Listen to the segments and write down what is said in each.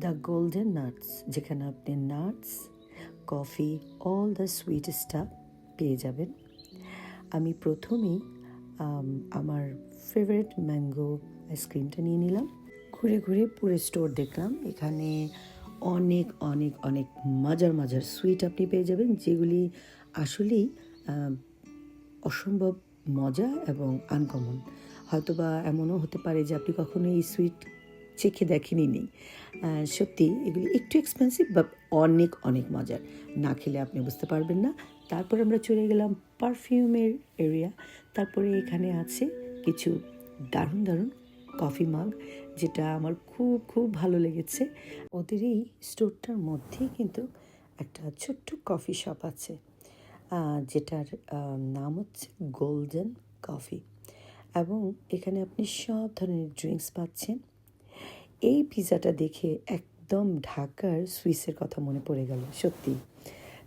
The golden nuts, যেখানে আপনি nuts, coffee, all the sweet staff পেয়ে যাবেন। আমি প্রথমেই আমার ফেভারিট ম্যাঙ্গো আইসক্রিমটা নিয়ে নিলাম। ঘুরে ঘুরে পুরো স্টোর দেখলাম। এখানে অনেক অনেক অনেক মজার মজার সুইট আপনি পেয়ে যাবেন, যেগুলি আসলেই অসম্ভব মজা এবং আনকমন। হয়তোবা এমনও হতে পারে যে আপনি কখনো এই সুইট চেখে দেখেনি নেই। সত্যি এগুলি একটু এক্সপেন্সিভ, বাট অনেক অনেক মজার। না খেলে আপনি বুঝতে পারবেন না। তারপর আমরা চলে গেলাম পারফিউমের এরিয়া। তারপরে এখানে আছে কিছু দারুণ দারুণ কফি মাগ, যেটা আমার খুব খুব ভালো লেগেছে। ওদের এই স্টোরটার মধ্যেই কিন্তু একটা ছোট্ট কফি শপ আছে, যেটার নাম হচ্ছে গোল্ডেন কফি, এবং এখানে আপনি সব ধরনের ড্রিঙ্কস পাচ্ছেন। এই পিৎজাটা দেখে একদম ঢাকার সুইসের কথা মনে পড়ে গেল। সত্যি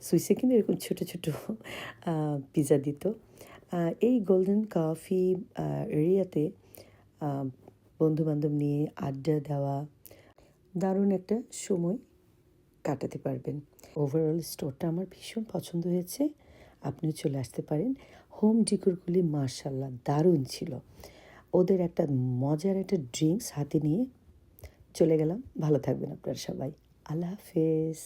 সুইসে কিন্তু এরকম ছোটো ছোটো পিৎজা দিত। এই গোল্ডেন কফি এরিয়াতে বন্ধুবান্ধব নিয়ে আড্ডা দেওয়া, দারুণ একটা সময় কাটাতে পারবেন। ওভারঅল স্টোরটা আমার ভীষণ পছন্দ হয়েছে। আপনিও চলে আসতে পারেন। হোম ডেকোরগুলি মাশাআল্লাহ দারুণ ছিল। ওদের একটা মজার একটা ড্রিঙ্কস হাতে নিয়ে চলে গেলাম। ভালো থাকবেন আপনারা সবাই। আল্লাহ হাফেজ।